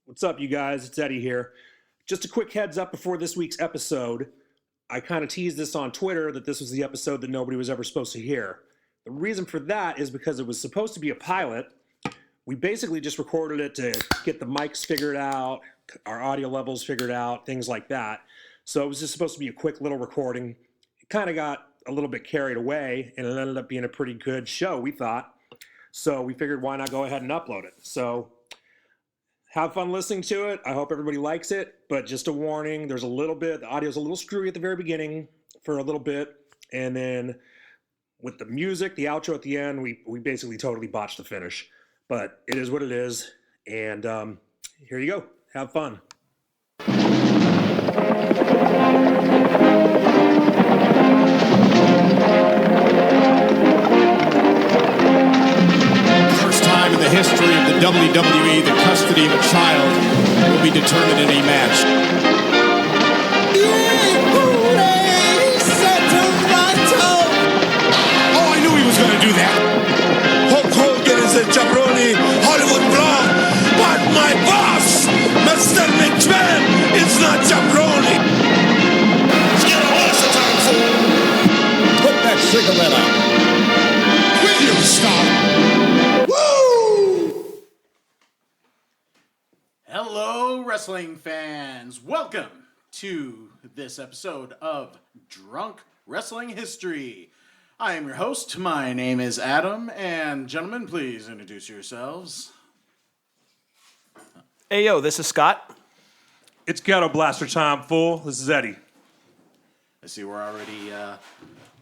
What's up, you guys? It's Eddie here. Just a quick heads up before this week's episode. I kind of teased this on Twitter that this was the episode that nobody was ever supposed to hear. The reason for that is because it was supposed to be a pilot. We basically just recorded it to get the mics figured out, our audio levels figured out, things like that. So it was just supposed to be a quick little recording. It kind of got a little bit carried away, and it ended up being a pretty good show, we thought. So we figured, why not go ahead and upload it? So have fun listening to it. I hope everybody likes it, but just a warning, the audio's a little screwy at the very beginning for a little bit, and then with the music, the outro at the end, we basically totally botched the finish. But it is what it is, and here you go. Have fun. In the history of the WWE, the custody of a child will be determined in a match. Oh, I knew he was going to do that. Hulk Hogan is a jabroni Hollywood blonde, but my boss, Mr. McMahon, is not jabroni. Get a horse of time, fool. Put that cigarette out. Will you stop? Hello, wrestling fans. Welcome to this episode of Drunk Wrestling History. I am your host. My name is Adam, and gentlemen, please introduce yourselves. Hey, yo, this is Scott. It's Ghetto Blaster time, fool. This is Eddie. I see we're already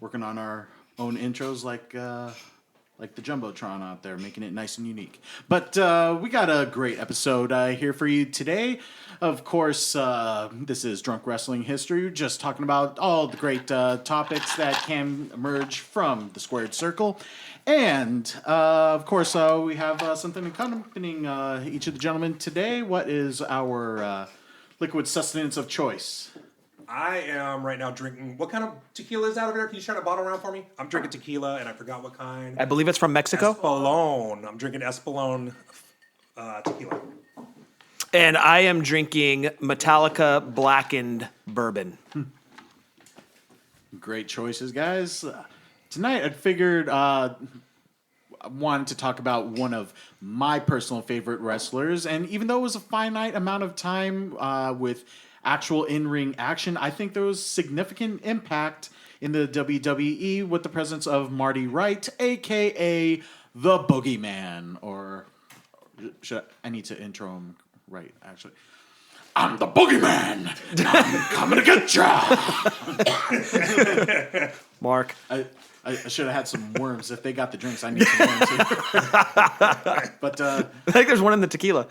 working on our own intros like the Jumbotron out there, making it nice and unique. But we got a great episode here for you today. Of course, this is Drunk Wrestling History, just talking about all the great topics that can emerge from the Squared Circle. And, of course, we have something accompanying each of the gentlemen today. What is our liquid sustenance of choice? I am right now drinking. What kind of tequila is out of there? Can you turn a bottle around for me? I'm drinking tequila, and I forgot what kind. I believe it's from Mexico. Espolón. I'm drinking Espolón tequila. And I am drinking Metallica blackened bourbon. Great choices, guys. Tonight, I figured I wanted to talk about one of my personal favorite wrestlers. And even though it was a finite amount of time with actual in-ring action, I think there was significant impact in the WWE with the presence of Marty Wright, a.k.a. the Boogieman. Or I need to intro him right, actually. I'm the Boogieman! I'm coming to get ya! Mark. I should have had some worms. If they got the drinks, I need some worms too. But I think there's one in the tequila.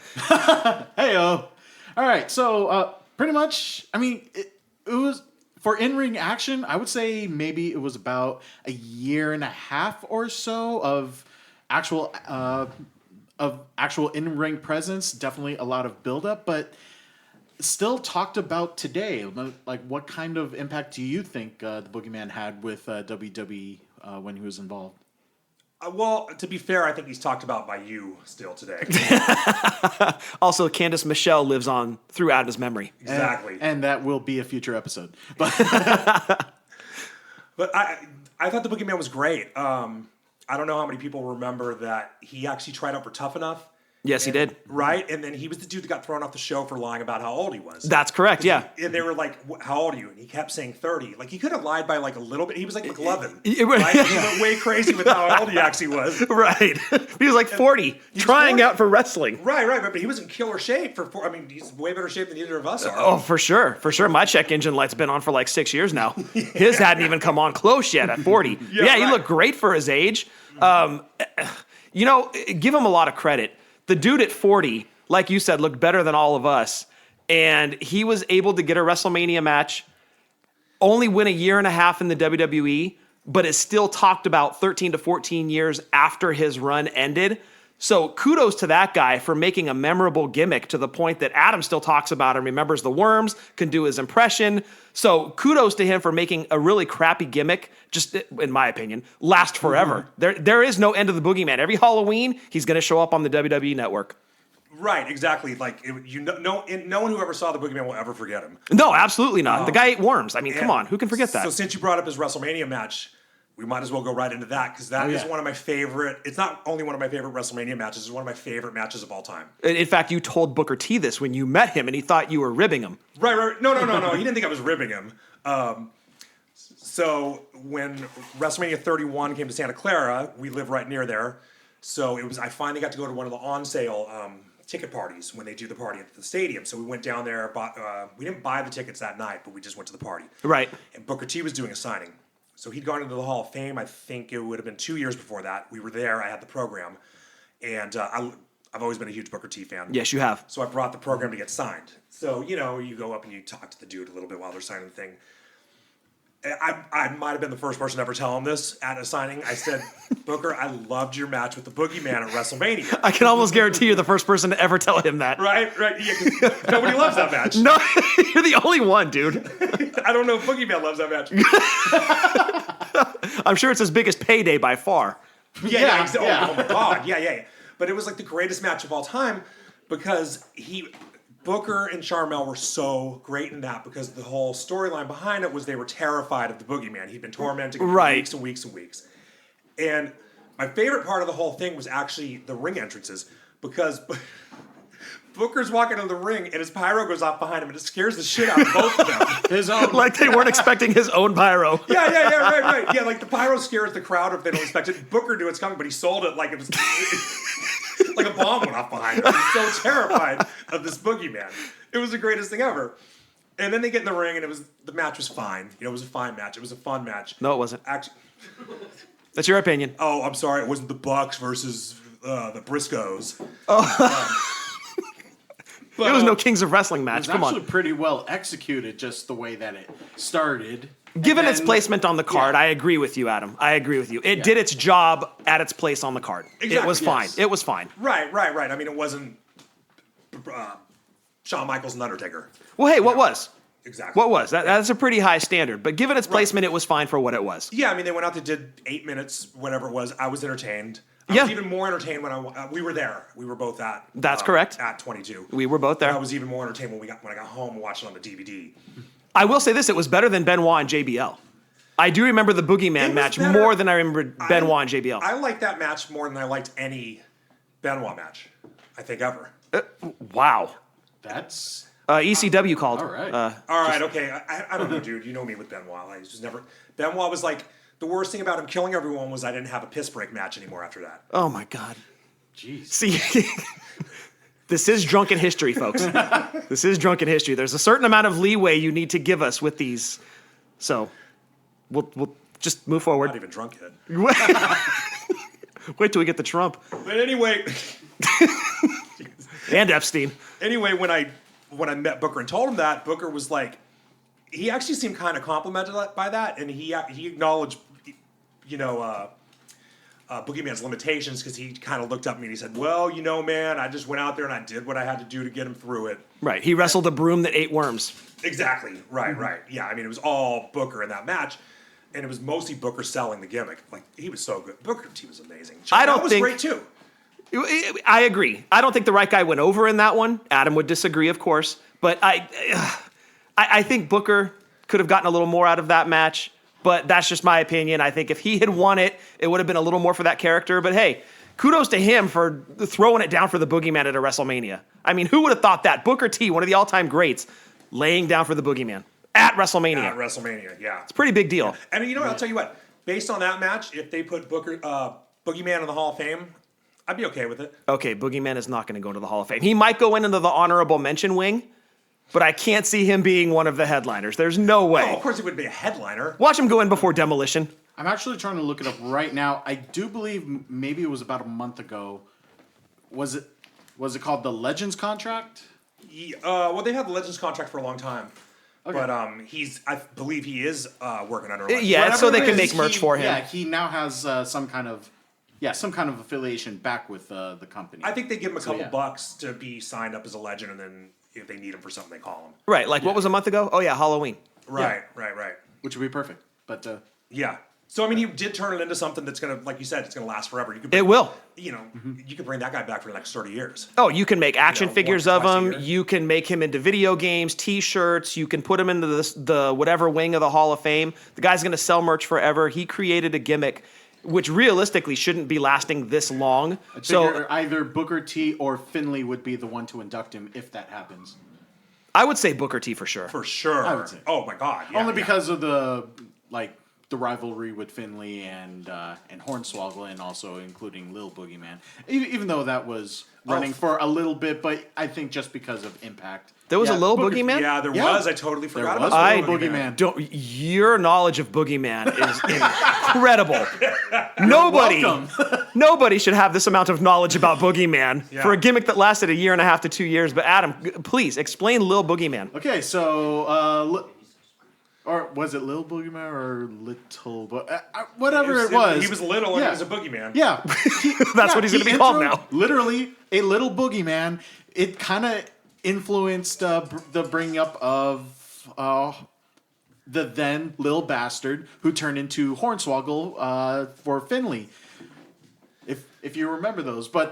Hey-o. All right, so pretty much, I mean, it was for in-ring action. I would say maybe it was about a year and a half or so of actual in-ring presence. Definitely a lot of build-up, but still talked about today. Like, what kind of impact do you think the Boogeyman had with WWE when he was involved? Well, to be fair, I think he's talked about by you still today. Also, Candice Michelle lives on throughout his memory. Exactly. And that will be a future episode. But But I thought the Boogeyman was great. I don't know how many people remember that he actually tried out for Tough Enough. Yes, he did. Right? And then he was the dude that got thrown off the show for lying about how old he was. That's correct, yeah. And they were like, how old are you? And he kept saying 30. Like, he could have lied by like a little bit. He was like McLovin. Right? He went way crazy with how old he actually was. Right. He was like 40, trying 40. out for wrestling. Right. But he was in killer shape he's way better shape than either of us are. Oh, for sure. For sure. My check engine light's been on for like 6 years now. His hadn't even come on close yet at 40. Yeah, he looked great for his age. Give him a lot of credit. The dude at 40, like you said, looked better than all of us. And he was able to get a WrestleMania match, only win a year and a half in the WWE, but is still talked about 13 to 14 years after his run ended. So kudos to that guy for making a memorable gimmick to the point that Adam still talks about and remembers the worms, can do his impression. So kudos to him for making a really crappy gimmick, just in my opinion, last forever. There is no end of the Boogeyman. Every Halloween, he's going to show up on the WWE Network. Right, exactly. Like no one who ever saw the Boogeyman will ever forget him. No, absolutely not. The guy ate worms. I mean, come on, who can forget that? So since you brought up his WrestleMania match, we might as well go right into that because that is one of my favorite. It's not only one of my favorite WrestleMania matches; it's one of my favorite matches of all time. In fact, you told Booker T this when you met him, and he thought you were ribbing him. Right. No. He didn't think I was ribbing him. So when WrestleMania 31 came to Santa Clara, we live right near there. So I finally got to go to one of the on sale ticket parties when they do the party at the stadium. So we went down there. We didn't buy the tickets that night, but we just went to the party. Right. And Booker T was doing a signing. So he'd gone into the Hall of Fame. I think it would have been 2 years before that. We were there. I had the program. And I've always been a huge Booker T fan. Yes, you have. So I brought the program to get signed. So, you go up and you talk to the dude a little bit while they're signing the thing. I might have been the first person to ever tell him this at a signing. I said, Booker, I loved your match with the Boogeyman at WrestleMania. I can almost guarantee you're the first person to ever tell him that. Right. Yeah, 'cause nobody loves that match. No, you're the only one, dude. I don't know if Boogeyman loves that match. I'm sure it's his biggest payday by far. Yeah. Oh my God. Yeah. But it was like the greatest match of all time because Booker and Charmel were so great in that because the whole storyline behind it was they were terrified of the Boogeyman. He'd been tormenting him for weeks and weeks and weeks. And my favorite part of the whole thing was actually the ring entrances because Booker's walking into the ring and his pyro goes off behind him and it scares the shit out of both of them. His own. Like they weren't expecting his own pyro. Yeah, right. Yeah, like the pyro scares the crowd if they don't expect it. Booker knew it's coming, but he sold it like it was like a bomb went off behind him. He was so terrified of this Boogeyman. It was the greatest thing ever. And then they get in the ring and the match was fine. It was a fine match. It was a fun match. No, it wasn't. Actually, That's your opinion. oh, I'm sorry. It wasn't the Bucks versus the Briscoes. There was no Kings of Wrestling match. It's Come actually on. pretty well executed, just the way that it started. Given And its then- placement on the card, Yeah. I agree with you, Adam. I agree with you. It did its job at its place on the card. It Exactly, was fine. yes. It was fine. Right. I mean, it wasn't Shawn Michaels and Undertaker. Well, hey, what was? Exactly. What was? That's a pretty high standard. But given its placement, it was fine for what it was. Yeah, I mean, they went out, they did 8 minutes, whatever it was. I was entertained. I Yeah. was even more entertained when we were there. We were both at. That's correct. At 22. We were both there. I was even more entertained when I got home and watched it on the DVD. I will say this: it was better than Benoit and JBL. I do remember the Boogeyman It was match better. more than I remember Benoit and JBL. I liked that match more than I liked any Benoit match, I think, ever. Wow. That's ECW called. all right. All right, okay. I don't know, dude. You know me with Benoit. I just never. Benoit was like the worst thing about him killing everyone was I didn't have a piss break match anymore after that. Oh my God. jeez. See, this is drunken history, folks. This is drunken history. There's a certain amount of leeway you need to give us with these. So, we'll just move forward. Not even drunk yet. Wait till we get the Trump But anyway, and Epstein. when I met Booker and told him that, Booker was like, he actually seemed kind of complimented by that, and he acknowledged, Boogeyman's limitations because he kind of looked up at me and he said, "Well, man, I just went out there and I did what I had to do to get him through it." Right. He wrestled a broom that ate worms. Exactly. Right. Yeah, I mean, it was all Booker in that match, and it was mostly Booker selling the gimmick. Like, he was so good. Booker T was amazing. I don't That was think- great too. I agree. I don't think the right guy went over in that one. Adam would disagree, of course. But I think Booker could have gotten a little more out of that match. But that's just my opinion. I think if he had won it, it would have been a little more for that character. But hey, kudos to him for throwing it down for the Boogeyman at a WrestleMania. I mean, who would have thought that? Booker T, one of the all-time greats, laying down for the Boogeyman at WrestleMania. At WrestleMania, yeah. It's a pretty big deal. And you know what? I'll tell you what. Based on that match, if they put Boogeyman in the Hall of Fame, I'd be okay with it. Okay, Boogeyman is not going to go to the Hall of Fame. He might go into the honorable mention wing, but I can't see him being one of the headliners. There's no way. Oh, of course he would be a headliner. Watch him go in before Demolition. I'm actually trying to look it up right now. I do believe maybe it was about a month ago. Was it called the Legends contract? Well, they've had the Legends contract for a long time. Okay. But I believe he is working under Legends. Yeah, so they Whatever can it is, make merch for him. Yeah, he now has some kind of affiliation back with the company. I think they give him a couple yeah. bucks to be signed up as a legend, and then if they need him for something, they call him. Right, like what was a month ago? Oh yeah, Halloween. Right. Which would be perfect. But Yeah. So, I mean, he did turn it into something that's going to, like you said, it's going to last forever. You could It will. You know, you could bring that guy back for the next 30 years. Oh, you can make action know, figures once or of twice a him. year. You can make him into video games, T-shirts. You can put him into the whatever wing of the Hall of Fame. The guy's going to sell merch forever. He created a gimmick which realistically shouldn't be lasting this long. So either Booker T or Finley would be the one to induct him if that happens. I would say Booker T for sure. For sure. I would say. Oh, my God. Yeah, Only because of the rivalry with Finley and Hornswoggle, and also including Lil Boogieman. Even though that was running for a little bit, but I think just because of impact. There was a Lil Boogieman? Yeah, there was. I totally forgot about I Lil Boogieman. Your knowledge of Boogieman is incredible. Nobody should have this amount of knowledge about Boogieman for a gimmick that lasted a year and a half to 2 years. But Adam, please explain Lil Boogieman. Okay, so or was it Lil Boogieman or Little whatever it was? He was little and he was a boogeyman. Yeah. That's what he's going to be called now. Literally a little boogeyman. It kind of influenced the bringing up of the then Lil Bastard, who turned into Hornswoggle for Finley. If you remember those. But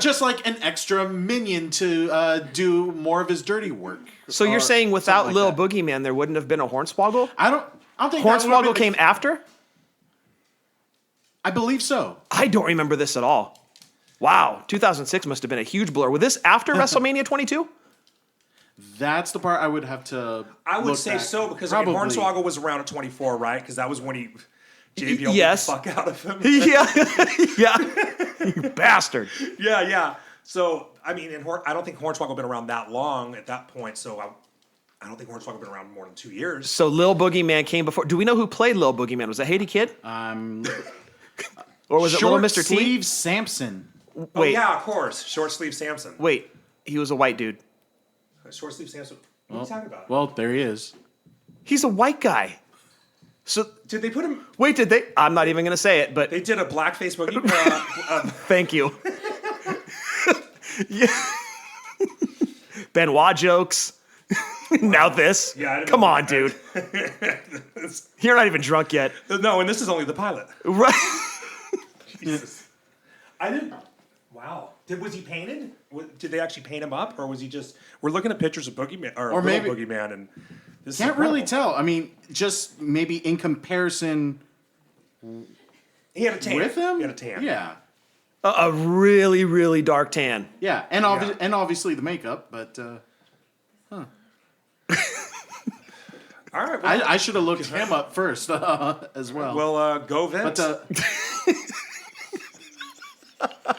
just like an extra minion to do more of his dirty work. So you're saying without Lil Boogieman, there wouldn't have been a Hornswoggle? I don't think Hornswoggle came after? I believe so. I don't remember this at all. Wow, 2006 must have been a huge blur. Was this after WrestleMania 22? That's the part I would have to. I would say back. so because Probably. Hornswoggle was around at 24, right? Because that was when JBL beat the fuck out of him. Yeah. You bastard. Yeah. So, I mean, I don't think Hornswoggle been around that long at that point, so I don't think Hornswoggle been around more than 2 years. So Lil Boogieman came before. Do we know who played Lil Boogieman? Was it Haiti Kid? Or was it Little Mr. T? Short Sleeve Samson. Wait. Oh, yeah, of course. Short Sleeve Samson. Wait, he was a white dude. Short Sleeve Samson. What are you talking about? Well, there he is. He's a white guy. So Did they put him... wait, did they? I'm not even going to say it, but They did a blackface boogie... thank you. Yeah. Benoit jokes. Now this. Yeah, I didn't Come know on, that. dude. You're not even drunk yet. No, and this is only the pilot. Right. Jesus. I didn't... Wow. Was he painted? Did they actually paint him up? Or was he just... We're looking at pictures of Boogeyman, or maybe- Boogeyman, and... This Can't is really incredible. tell. I mean, just maybe in comparison He had a tan. with him. He had a tan. Yeah, A really, really dark tan. yeah, and obviously the makeup. But All right. Well, I should have looked him up first as well. go Vince.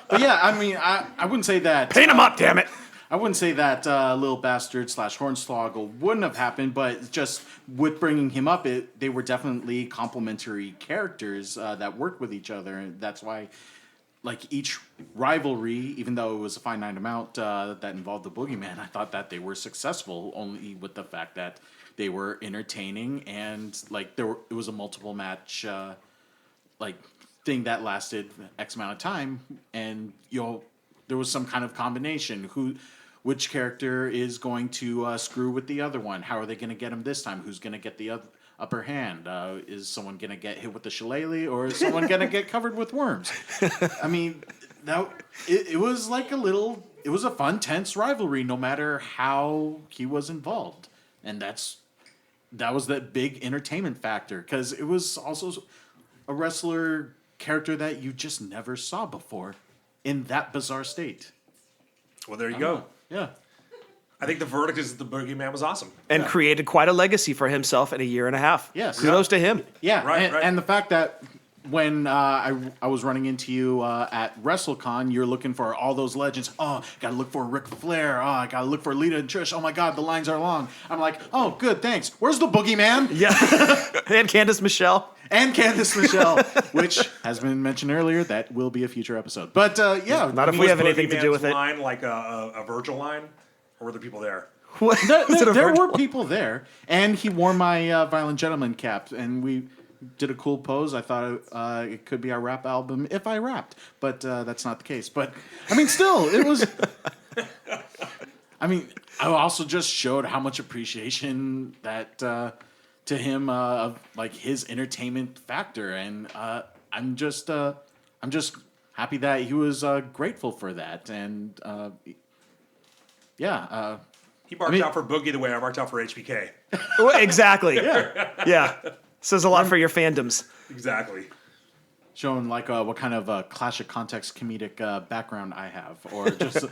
But yeah, I mean, I wouldn't say that. Paint him up, damn it. I wouldn't say that Lil Bastard / Hornswoggle wouldn't have happened, but just with bringing him up, they were definitely complementary characters that worked with each other, and that's why, like, each rivalry, even though it was a finite amount that involved the Boogeyman, I thought that they were successful only with the fact that they were entertaining and like it was a multiple match thing that lasted X amount of time, and there was some kind of combination. Which character is going to screw with the other one? How are they going to get him this time? Who's going to get the upper hand? Is someone going to get hit with the shillelagh, or is someone going to get covered with worms? I mean, it was like it was a fun, tense rivalry, no matter how he was involved, and that was the big entertainment factor, because it was also a wrestler character that you just never saw before in that bizarre state. Well, there you go. Yeah. I think the verdict is that the Boogeyman was awesome. And created quite a legacy for himself in a year and a half. Yes. Kudos to him. Yeah, Right. And the fact that when I was running into you at WrestleCon, you're looking for all those legends. Oh, gotta look for Ric Flair. Oh, I gotta look for Lita and Trish. Oh my God, the lines are long. I'm like, oh, good, thanks. Where's the Boogeyman? Yeah. And Candice Michelle. And Candice Michelle, which has been mentioned earlier. That will be a future episode. But yeah, Not if we have anything to do with it. Line like a Virgil line, or were there people there? What? Was it a there virtual? were people there, and he wore my Violent Gentleman cap, and we did a cool pose. I thought it could be our rap album if I rapped, but that's not the case. But I mean, still, it was. I mean, I also just showed how much appreciation that to him of like his entertainment factor, and I'm just happy that he was grateful for that, and He marked out for Boogie the way I marked out for HBK. Well, exactly. Yeah. Says a lot for your fandoms. Exactly. showing like what kind of Clash of Context comedic background I have, or just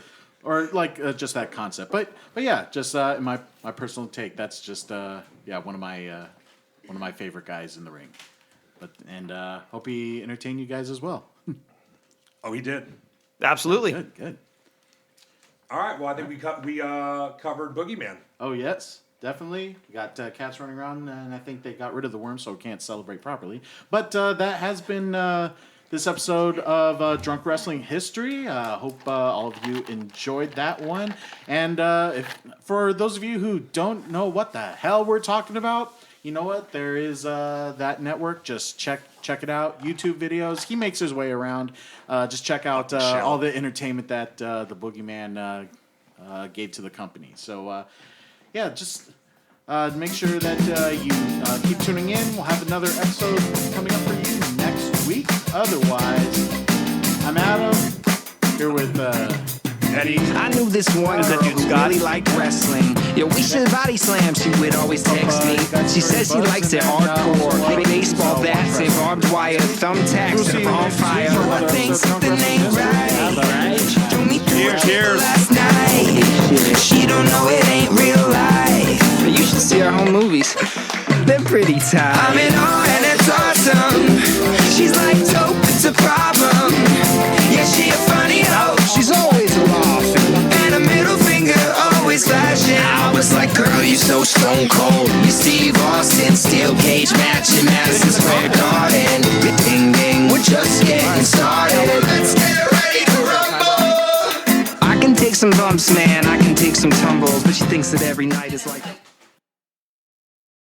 or like just that concept. But yeah, just in my personal take, that's just one of my favorite guys in the ring. But hope he entertained you guys as well. Oh, he did. Absolutely. Good. All right. Well, I think we covered Boogieman. Oh yes, definitely. We got cats running around, and I think they got rid of the worm, so we can't celebrate properly. But that has been this episode of Drunk Wrestling History. Hope all of you enjoyed that one. And if for those of you who don't know what the hell we're talking about, you know what? There is that network. Just check it out. YouTube videos. He makes his way around. Just check out all the entertainment that the Boogieman gave to the company. So, just make sure that you keep tuning in. We'll have another episode coming up for you next week. Otherwise, I'm Adam, here with Eddie. I knew this one girl who really liked wrestling. Yo, we should body slam, she would always text me. She says she likes it hardcore. Baseball bats and barbed wire, thumbtacks and on fire. I think something ain't right. She threw me through a last night. She don't know it ain't real life. You should see her home movies. They're pretty tight. I'm in awe and it's awesome. She's like dope, it's a problem. Yeah, she a funny hoe. She's always laughing. And a middle finger always flashing. I was like, girl, you so stone cold. You Steve Austin, steel cage match in Madison Square Garden. Ding ding, we're just getting started. Let's get ready to rumble. I can take some bumps, man. I can take some tumbles. But she thinks that every night is like